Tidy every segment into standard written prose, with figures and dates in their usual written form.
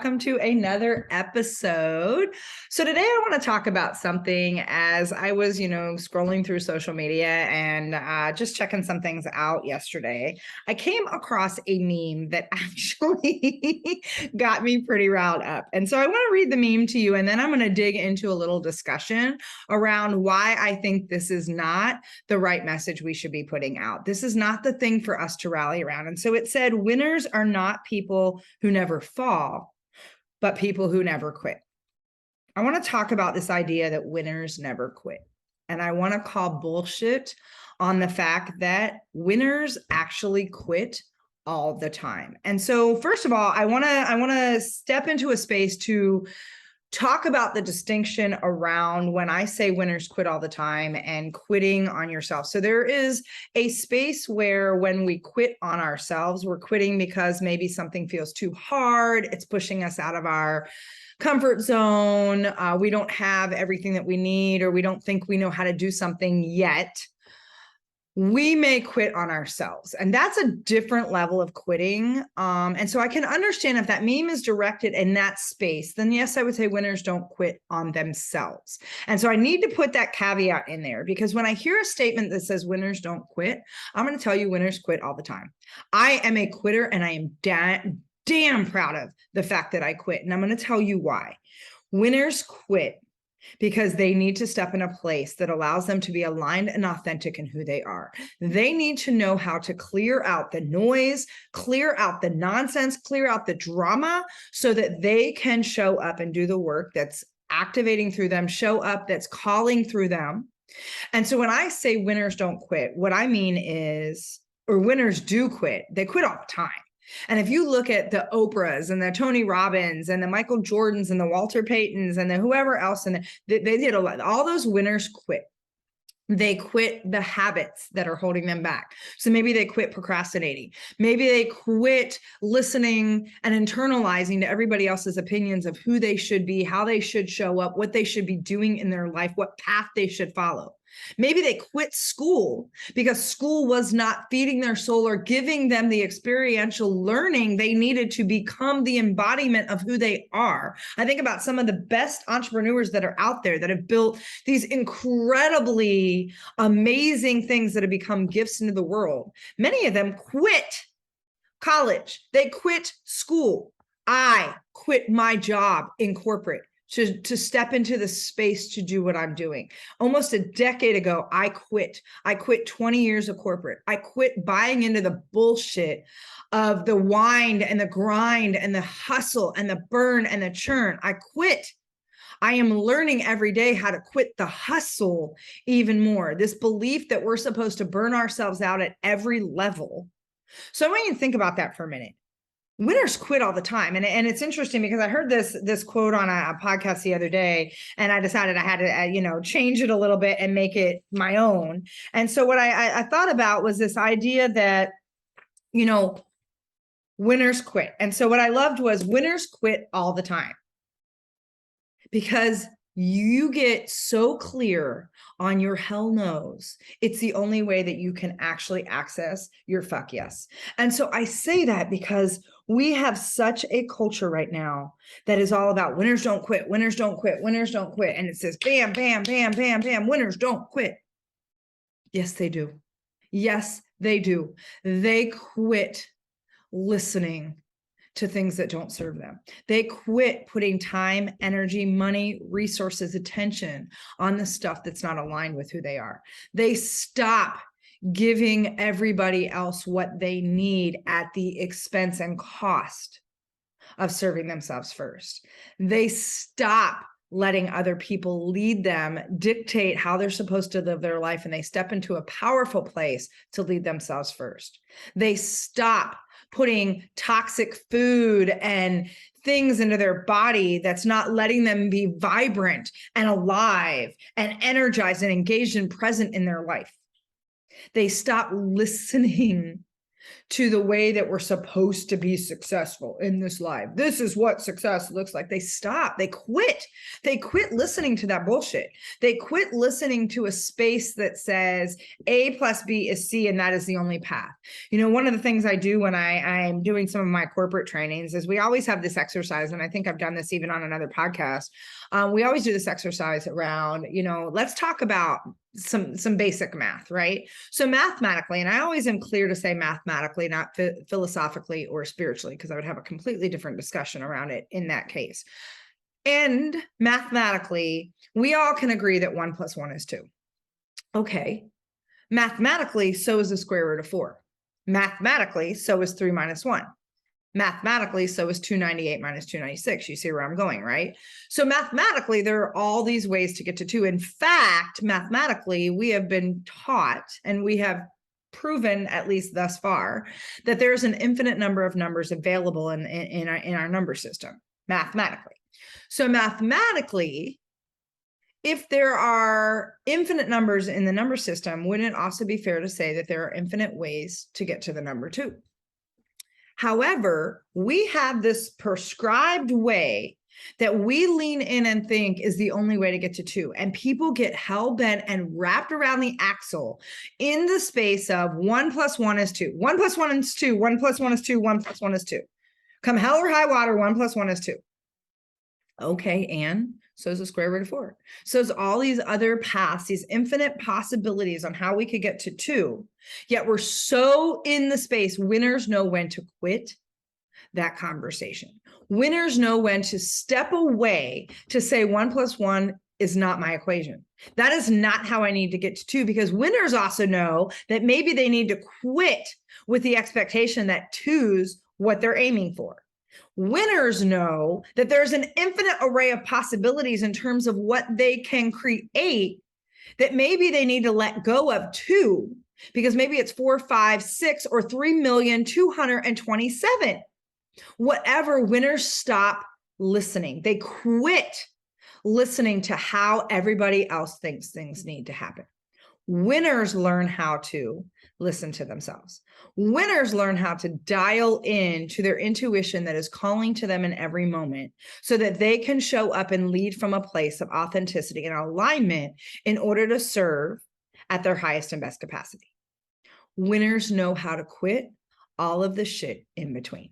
welcome to another episode. So today I want to talk about something as I was, scrolling through social media and just checking some things out yesterday. I came across a meme that actually got me pretty riled up. And so I want to read the meme to you, and then I'm going to dig into a little discussion around why I think this is not the right message we should be putting out. This is not the thing for us to rally around. And so it said, winners are not people who never fall, but people who never quit. I want to talk about this idea that winners never quit. And I want to call bullshit on the fact that winners actually quit all the time. And so first of all, I want to step into a space to talk about the distinction around when I say winners quit all the time and quitting on yourself. So there is a space where when we quit on ourselves, we're quitting because maybe something feels too hard. It's pushing us out of our comfort zone. We don't have everything that we need, or we don't think we know how to do something yet. We may quit on ourselves, and that's a different level of quitting. And so I can understand if that meme is directed in that space, then yes, I would say winners don't quit on themselves. And so I need to put that caveat in there, because when I hear a statement that says winners don't quit, I'm going to tell you winners quit all the time. I am a quitter, and I am damn proud of the fact that I quit. And I'm going to tell you why. Winners quit because they need to step in a place that allows them to be aligned and authentic in who they are. They need to know how to clear out the noise, clear out the nonsense, clear out the drama, so that they can show up and do the work that's activating through them, show up that's calling through them. And so when I say winners don't quit, what I mean is, or winners do quit, they quit all the time. And if you look at the Oprahs and the Tony Robbins and the Michael Jordans and the Walter Paytons and the whoever else, and they did a lot, all those winners quit. They quit the habits that are holding them back. So maybe they quit procrastinating. Maybe they quit listening and internalizing to everybody else's opinions of who they should be, how they should show up, what they should be doing in their life, what path they should follow. Maybe they quit school because school was not feeding their soul or giving them the experiential learning they needed to become the embodiment of who they are. I think about some of the best entrepreneurs that are out there that have built these incredibly amazing things that have become gifts into the world. Many of them quit college. They quit school. I quit my job in corporate to step into the space to do what I'm doing. Almost a decade ago, I quit. I quit 20 years of corporate. I quit buying into the bullshit of the wind and the grind and the hustle and the burn and the churn. I quit. I am learning every day how to quit the hustle even more. This belief that we're supposed to burn ourselves out at every level. So I want you to think about that for a minute. Winners quit all the time. And it's interesting because I heard this quote on a podcast the other day, and I decided I had to, change it a little bit and make it my own. And so what I thought about was this idea that, winners quit. And so what I loved was winners quit all the time, because you get so clear on your hell no's. It's the only way that you can actually access your fuck yes. And so I say that because we have such a culture right now that is all about winners don't quit, winners don't quit, winners don't quit. And it says, bam, bam, bam, bam, bam, winners don't quit. Yes, they do. Yes, they do. They quit listening to things that don't serve them. They quit putting time, energy, money, resources, attention on the stuff that's not aligned with who they are. They stop giving everybody else what they need at the expense and cost of serving themselves first. They stop letting other people lead them, dictate how they're supposed to live their life, and they step into a powerful place to lead themselves first. They stop putting toxic food and things into their body that's not letting them be vibrant and alive and energized and engaged and present in their life. They stop listening to the way that we're supposed to be successful in this life. This is what success looks like. They stop, they quit. They quit listening to that bullshit. They quit listening to a space that says A plus B is C, and that is the only path. You know, one of the things I do when I'm doing some of my corporate trainings is we always have this exercise, and I think I've done this even on another podcast. We always do this exercise around, you know, let's talk about some basic math, right? So mathematically, and I always am clear to say mathematically, not philosophically or spiritually, because I would have a completely different discussion around it in that case. And mathematically, we all can agree that 1 + 1 is 2. Okay. Mathematically, so is the square root of 4. Mathematically, so is 3 - 1. Mathematically, so is 298 - 296. You see where I'm going, right? So mathematically, there are all these ways to get to 2. In fact, mathematically, we have been taught, and we have proven, at least thus far, that there's an infinite number of numbers available in our number system, mathematically. So mathematically, if there are infinite numbers in the number system, wouldn't it also be fair to say that there are infinite ways to get to the number 2? However, we have this prescribed way that we lean in and think is the only way to get to 2. And people get hell-bent and wrapped around the axle in the space of 1 + 1 is 2. 1 + 1 is 2. 1 + 1 is 2. 1 + 1 is 2. Come hell or high water, 1 + 1 is 2. Okay, and so is the square root of 4. So is all these other paths, these infinite possibilities on how we could get to 2. Yet we're so in the space, winners know when to quit that conversation. Winners know when to step away to say 1 + 1 is not my equation. That is not how I need to get to 2, because winners also know that maybe they need to quit with the expectation that 2's what they're aiming for. Winners know that there's an infinite array of possibilities in terms of what they can create, that maybe they need to let go of 2, because maybe it's 4, 5, 6, or 3,227,000. Whatever, winners stop listening. They quit listening to how everybody else thinks things need to happen. Winners learn how to listen to themselves. Winners learn how to dial in to their intuition that is calling to them in every moment, so that they can show up and lead from a place of authenticity and alignment in order to serve at their highest and best capacity. Winners know how to quit all of the shit in between.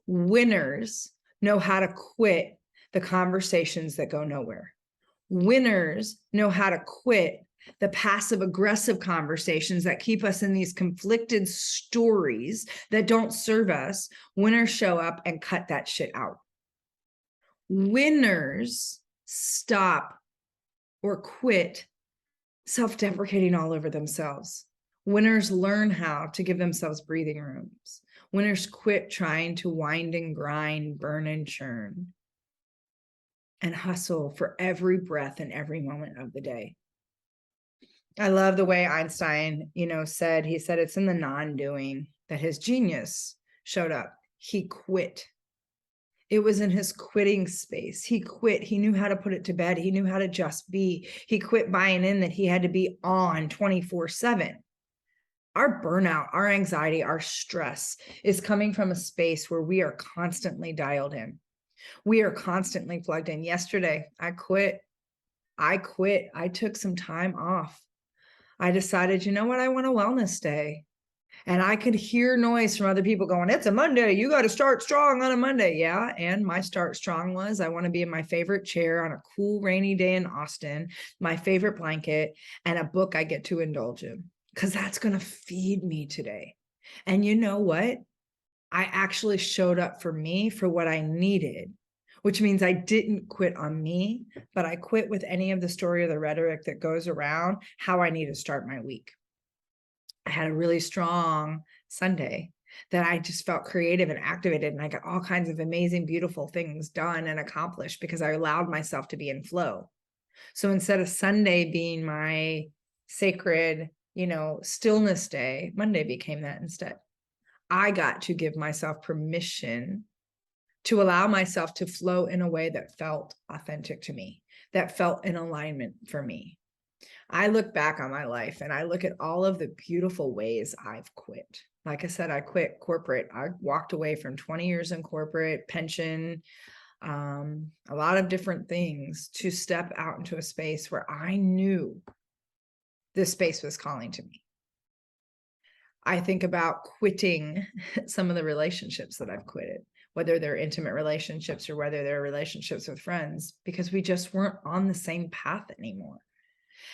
Winners know how to quit the conversations that go nowhere. Winners know how to quit the passive aggressive conversations that keep us in these conflicted stories that don't serve us. Winners show up and cut that shit out. Winners stop or quit self-deprecating all over themselves. Winners learn how to give themselves breathing rooms. Winners quit trying to wind and grind, burn and churn, and hustle for every breath and every moment of the day. I love the way Einstein, said, he said it's in the non-doing that his genius showed up. He quit. It was in his quitting space. He quit. He knew how to put it to bed. He knew how to just be. He quit buying in that he had to be on 24/7. Our burnout, our anxiety, our stress is coming from a space where we are constantly dialed in. We are constantly plugged in. Yesterday, I quit. I took some time off. I decided, you know what? I want a wellness day. And I could hear noise from other people going, it's a Monday. You got to start strong on a Monday. Yeah. And my start strong was, I want to be in my favorite chair on a cool, rainy day in Austin, my favorite blanket, and a book I get to indulge in, because that's going to feed me today. And you know what? I actually showed up for me for what I needed, which means I didn't quit on me, but I quit with any of the story or the rhetoric that goes around how I need to start my week. I had a really strong Sunday that I just felt creative and activated, and I got all kinds of amazing, beautiful things done and accomplished because I allowed myself to be in flow. So instead of Sunday being my sacred, stillness day, Monday became that instead. I got to give myself permission to allow myself to flow in a way that felt authentic to me, that felt in alignment for me. I look back on my life and I look at all of the beautiful ways I've quit. Like I said, I quit corporate. I walked away from 20 years in corporate, pension, a lot of different things to step out into a space where I knew this space was calling to me. I think about quitting some of the relationships that I've quitted, whether they're intimate relationships or whether they're relationships with friends, because we just weren't on the same path anymore.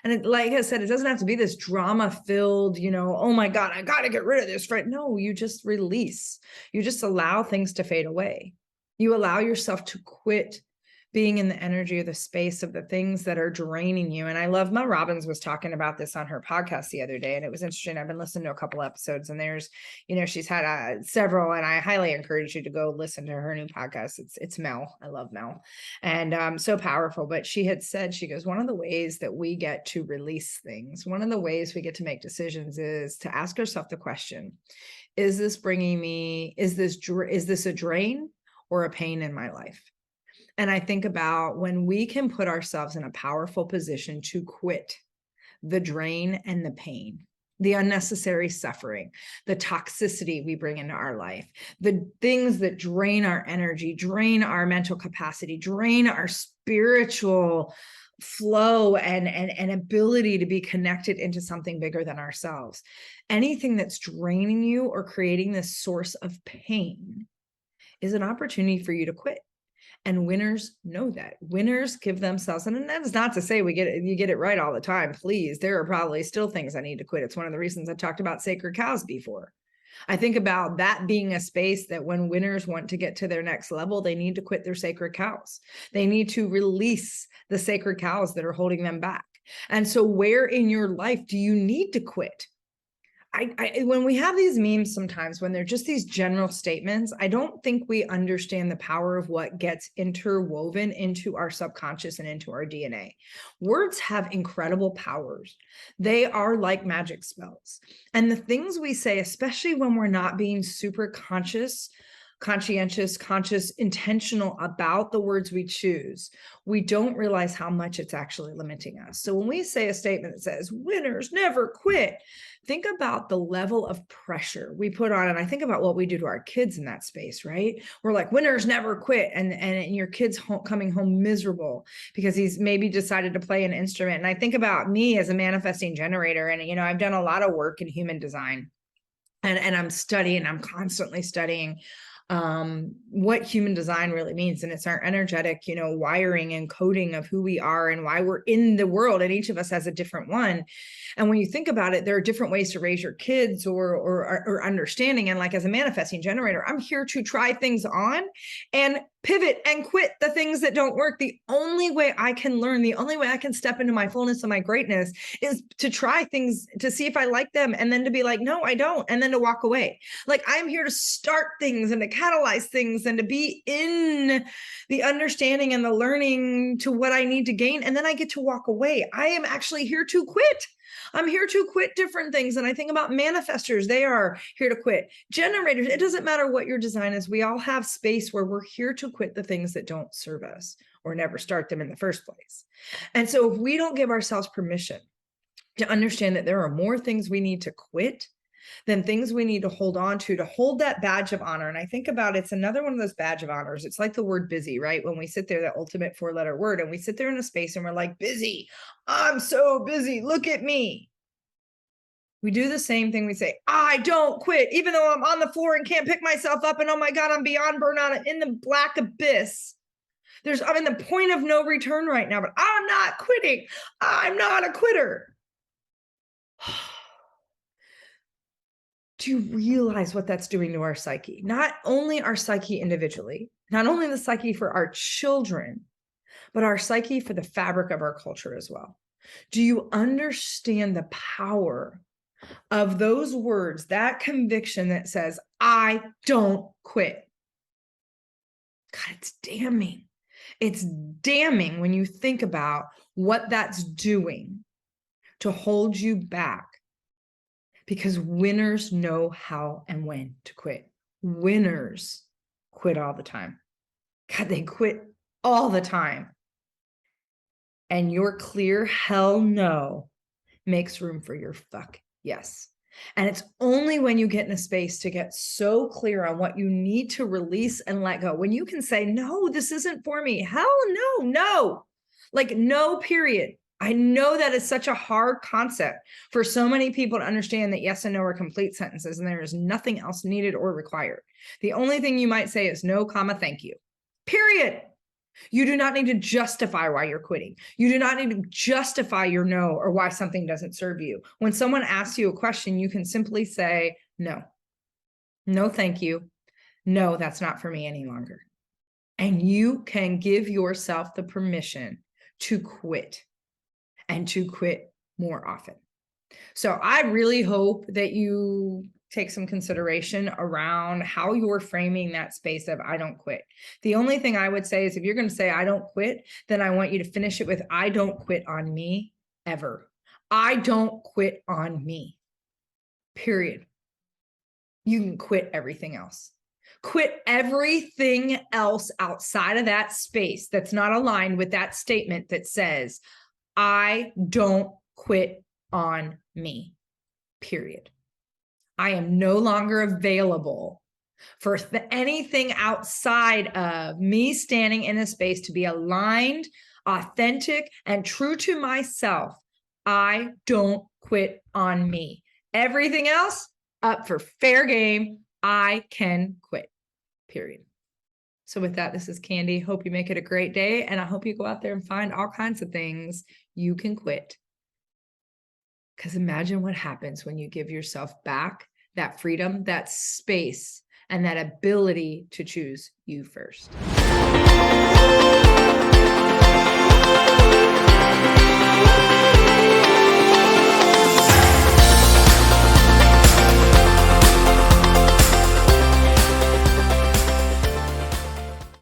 And like I said, it doesn't have to be this drama filled, oh my God, I got to get rid of this friend. No, you just release. You just allow things to fade away. You allow yourself to quit being in the energy of the space of the things that are draining you. And I love Mel Robbins was talking about this on her podcast the other day. And it was interesting. I've been listening to a couple episodes and there's, she's had several, and I highly encourage you to go listen to her new podcast. It's Mel. I love Mel. And so powerful. But she had said, she goes, one of the ways that we get to release things, one of the ways we get to make decisions is to ask ourselves the question, is this bringing me, is this a drain or a pain in my life? And I think about when we can put ourselves in a powerful position to quit the drain and the pain, the unnecessary suffering, the toxicity we bring into our life, the things that drain our energy, drain our mental capacity, drain our spiritual flow and ability to be connected into something bigger than ourselves. Anything that's draining you or creating this source of pain is an opportunity for you to quit. And winners know that. Winners give themselves, and that's not to say you get it right all the time. Please, there are probably still things I need to quit. It's one of the reasons I talked about sacred cows before. I think about that being a space that when winners want to get to their next level, they need to quit their sacred cows. They need to release the sacred cows that are holding them back. And so where in your life do you need to quit? When we have these memes sometimes, when they're just these general statements, I don't think we understand the power of what gets interwoven into our subconscious and into our DNA. Words have incredible powers. They are like magic spells. And the things we say, especially when we're not being super conscientious, intentional about the words we choose, we don't realize how much it's actually limiting us. So when we say a statement that says, winners never quit, think about the level of pressure we put on. And I think about what we do to our kids in that space, right? We're like, winners never quit. And your kid's coming home miserable because he's maybe decided to play an instrument. And I think about me as a manifesting generator. And, I've done a lot of work in human design. And I'm constantly studying what human design really means. And it's our energetic, wiring and coding of who we are and why we're in the world. And each of us has a different one. And when you think about it, there are different ways to raise your kids or understanding. And like as a manifesting generator, I'm here to try things on and pivot and quit the things that don't work. The only way I can learn, the only way I can step into my fullness and my greatness is to try things to see if I like them. And then to be like, no, I don't. And then to walk away. Like I'm here to start things and to catalyze things and to be in the understanding and the learning to what I need to gain. And then I get to walk away. I am actually here to quit. I'm here to quit different things. And I think about manifestors. They are here to quit. Generators, it doesn't matter what your design is. We all have space where we're here to quit the things that don't serve us or never start them in the first place. And so if we don't give ourselves permission to understand that there are more things we need to quit than things we need to hold on to hold that badge of honor. And I think about it's another one of those badge of honors. It's like the word busy, right? When we sit there, that ultimate 4-letter word, and we sit there in a space and we're like, busy, I'm so busy, look at me. We do the same thing. We say, I don't quit, even though I'm on the floor and can't pick myself up. And oh my God, I'm beyond burnout in the black abyss. I'm in the point of no return right now, but I'm not quitting. I'm not a quitter. Do you realize what that's doing to our psyche? Not only our psyche individually, not only the psyche for our children, but our psyche for the fabric of our culture as well. Do you understand the power of those words, that conviction that says, I don't quit? God, it's damning. It's damning when you think about what that's doing to hold you back. Because winners know how and when to quit. Winners quit all the time. God, they quit all the time. And your clear hell no makes room for your fuck yes. And it's only when you get in a space to get so clear on what you need to release and let go, when you can say, no, this isn't for me. Hell no, no. Like, no, period. I know that is such a hard concept for so many people to understand, that yes and no are complete sentences and there is nothing else needed or required. The only thing you might say is no, comma, thank you. Period. You do not need to justify why you're quitting. You do not need to justify your no or why something doesn't serve you. When someone asks you a question, you can simply say, no, no, thank you. No, that's not for me any longer. And you can give yourself the permission to quit, and to quit more often. So I really hope that you take some consideration around how you're framing that space of I don't quit. The only thing I would say is, if you're going to say I don't quit, then I want you to finish it with I don't quit on me ever. I don't quit on me. Period. You can quit everything else. Quit everything else outside of that space that's not aligned with that statement that says, I don't quit on me, period. I am no longer available for anything outside of me standing in a space to be aligned, authentic, and true to myself. I don't quit on me. Everything else up for fair game. I can quit, period. So with that, this is Candy. Hope you make it a great day. And I hope you go out there and find all kinds of things you can quit. Because imagine what happens when you give yourself back that freedom, that space, and that ability to choose you first.